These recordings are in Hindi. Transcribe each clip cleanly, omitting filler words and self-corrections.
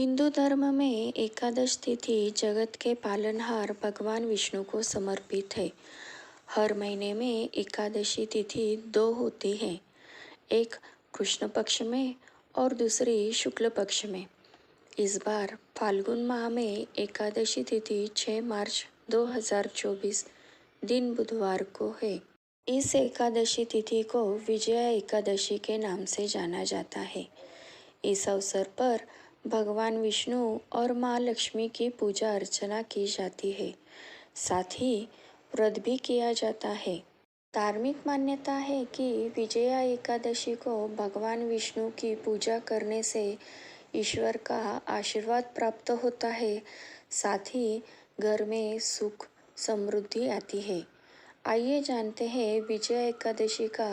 हिंदू धर्म में एकादश तिथि जगत के पालनहार भगवान विष्णु को समर्पित है। हर महीने में एकादशी तिथि दो होती है, एक कृष्ण पक्ष में और दूसरी शुक्ल पक्ष में। इस बार फाल्गुन माह में एकादशी तिथि 6 मार्च 2024 दिन बुधवार को है। इस एकादशी तिथि को विजया एकादशी के नाम से जाना जाता है। इस अवसर पर भगवान विष्णु और माँ लक्ष्मी की पूजा अर्चना की जाती है। साथ ही व्रत भी किया जाता है। धार्मिक मान्यता है कि विजया एकादशी को भगवान विष्णु की पूजा करने से ईश्वर का आशीर्वाद प्राप्त होता है। साथ ही घर में सुख समृद्धि आती है। आइए जानते हैं विजया एकादशी का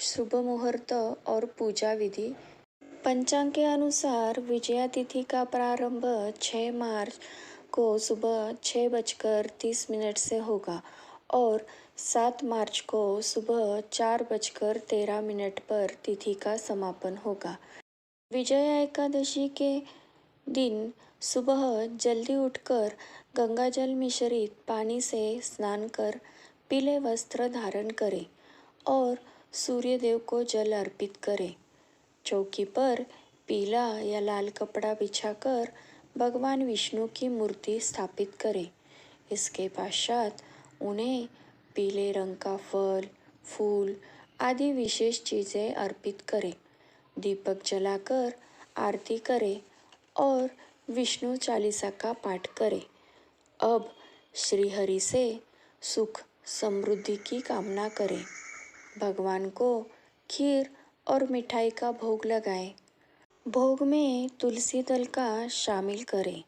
शुभ मुहूर्त और पूजा विधि। पंचांग के अनुसार विजया तिथि का प्रारंभ 6 मार्च को सुबह 6:30 से होगा और 7 मार्च को सुबह 4:13 पर तिथि का समापन होगा। विजया एकादशी के दिन सुबह जल्दी उठकर गंगाजल मिश्रित पानी से स्नान कर पीले वस्त्र धारण करें और सूर्यदेव को जल अर्पित करें। चौकी पर पीला या लाल कपड़ा बिछाकर भगवान विष्णु की मूर्ति स्थापित करें। इसके पश्चात उन्हें पीले रंग का फल, फूल आदि विशेष चीज़ें अर्पित करें। दीपक जलाकर आरती करें और विष्णु चालीसा का पाठ करें। अब श्री हरि से सुख समृद्धि की कामना करें। भगवान को खीर और मिठाई का भोग लगाएं। भोग में तुलसी दल का शामिल करें।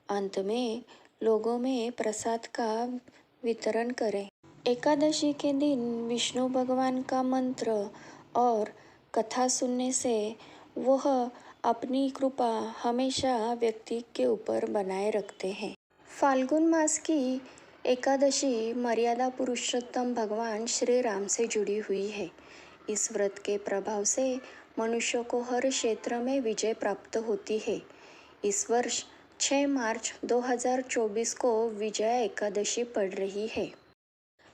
अंत में लोगों में प्रसाद का वितरण करें। एकादशी के दिन विष्णु भगवान का मंत्र और कथा सुनने से वह अपनी कृपा हमेशा व्यक्ति के ऊपर बनाए रखते हैं। फाल्गुन मास की एकादशी मर्यादा पुरुषोत्तम भगवान श्री राम से जुड़ी हुई है। इस व्रत के प्रभाव से मनुष्य को हर क्षेत्र में विजय प्राप्त होती है। इस वर्ष 6 मार्च 2024 को विजया एकादशी पड़ रही है।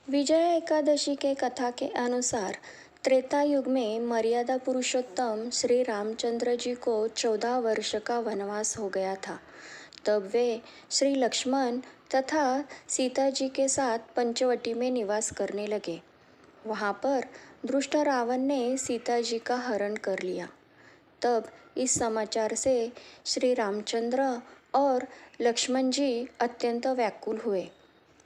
विजया एकादशी के कथा के अनुसार त्रेता युग में मर्यादा पुरुषोत्तम श्री रामचंद्र जी को 14 वर्ष का वनवास हो गया था। तब वे श्री लक्ष्मण तथा सीता जी के साथ पंचवटी में निवास करने लगे। वहाँ पर दुष्ट रावण ने सीता जी का हरण कर लिया। तब इस समाचार से श्री रामचंद्र और लक्ष्मण जी अत्यंत व्याकुल हुए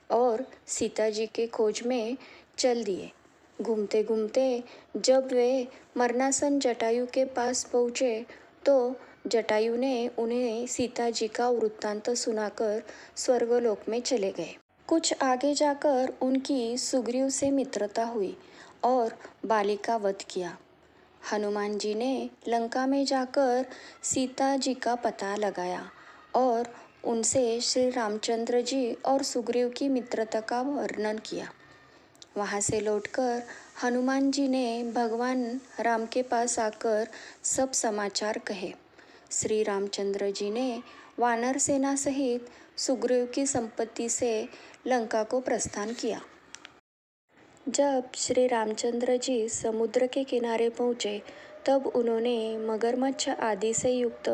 और सीता जी के खोज में चल दिए। घूमते घूमते जब वे मरणासन जटायु के पास पहुँचे तो जटायु ने उन्हें सीता जी का वृत्तांत सुनाकर स्वर्गलोक में चले गए। कुछ आगे जाकर उनकी सुग्रीव से मित्रता हुई और बाली का वध किया। हनुमान जी ने लंका में जाकर सीता जी का पता लगाया और उनसे श्री रामचंद्र जी और सुग्रीव की मित्रता का वर्णन किया। वहाँ से लौटकर हनुमान जी ने भगवान राम के पास आकर सब समाचार कहे। श्री रामचंद्र जी ने वानर सेना सहित सुग्रीव की संपत्ति से लंका को प्रस्थान किया। जब श्री रामचंद्र जी समुद्र के किनारे पहुँचे तब उन्होंने मगरमच्छ आदि से युक्त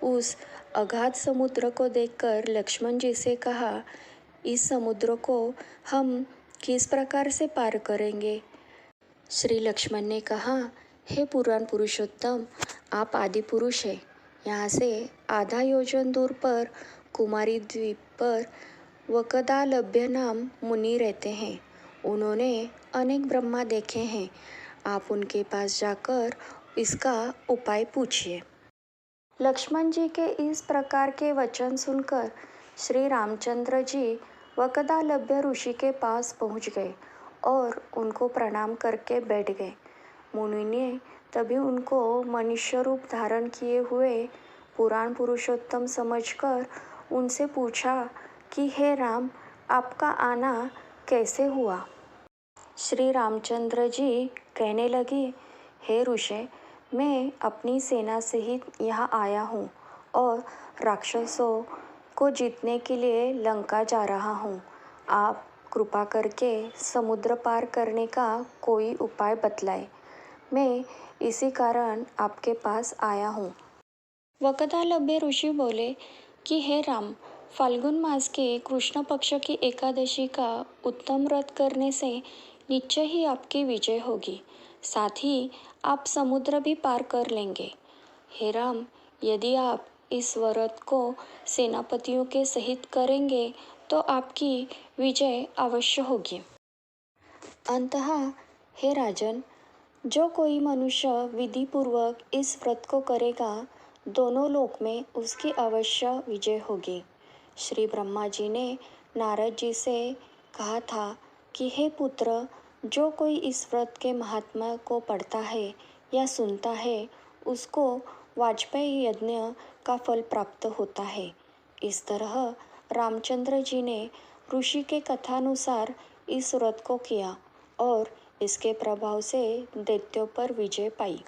उस अगाध समुद्र को देखकर लक्ष्मण जी से कहा, इस समुद्र को हम किस प्रकार से पार करेंगे? श्री लक्ष्मण ने कहा, हे पुराण पुरुषोत्तम, आप आदि पुरुष हैं। यहाँ से आधा योजन दूर पर कुमारी द्वीप पर वकदालभ्य नाम मुनि रहते हैं। उन्होंने अनेक ब्रह्मा देखे हैं। आप उनके पास जाकर इसका उपाय पूछिए। लक्ष्मण जी के इस प्रकार के वचन सुनकर श्री रामचंद्र जी वकदालभ्य ऋषि के पास पहुँच गए और उनको प्रणाम करके बैठ गए। मुनि ने तभी उनको मनुष्य रूप धारण किए हुए पुराण पुरुषोत्तम समझकर उनसे पूछा कि हे राम, आपका आना कैसे हुआ? श्री रामचंद्र जी कहने लगे, हे ऋषि, मैं अपनी सेना सहित यहाँ आया हूँ और राक्षसों को जीतने के लिए लंका जा रहा हूँ। आप कृपा करके समुद्र पार करने का कोई उपाय बतलाएं। मैं इसी कारण आपके पास आया हूँ। वकदालभ्य ऋषि बोले कि हे राम, फाल्गुन मास के कृष्ण पक्ष की एकादशी का उत्तम व्रत करने से निश्चय ही आपकी विजय होगी। साथ ही आप समुद्र भी पार कर लेंगे। हे राम, यदि आप इस व्रत को सेनापतियों के सहित करेंगे तो आपकी विजय अवश्य होगी। अंततः हे राजन, जो कोई मनुष्य विधिपूर्वक इस व्रत को करेगा, दोनों लोक में उसकी अवश्य विजय होगी। श्री ब्रह्मा जी ने नारद जी से कहा था कि हे पुत्र, जो कोई इस व्रत के महात्मा को पढ़ता है या सुनता है, उसको वाजपेयी यज्ञ का फल प्राप्त होता है। इस तरह रामचंद्र जी ने ऋषि के कथानुसार इस व्रत को किया और इसके प्रभाव से दैत्यों पर विजय पाई।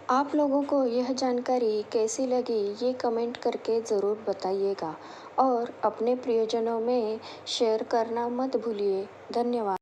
आप लोगों को यह जानकारी कैसी लगी, ये कमेंट करके ज़रूर बताइएगा और अपने प्रियजनों में शेयर करना मत भूलिए। धन्यवाद।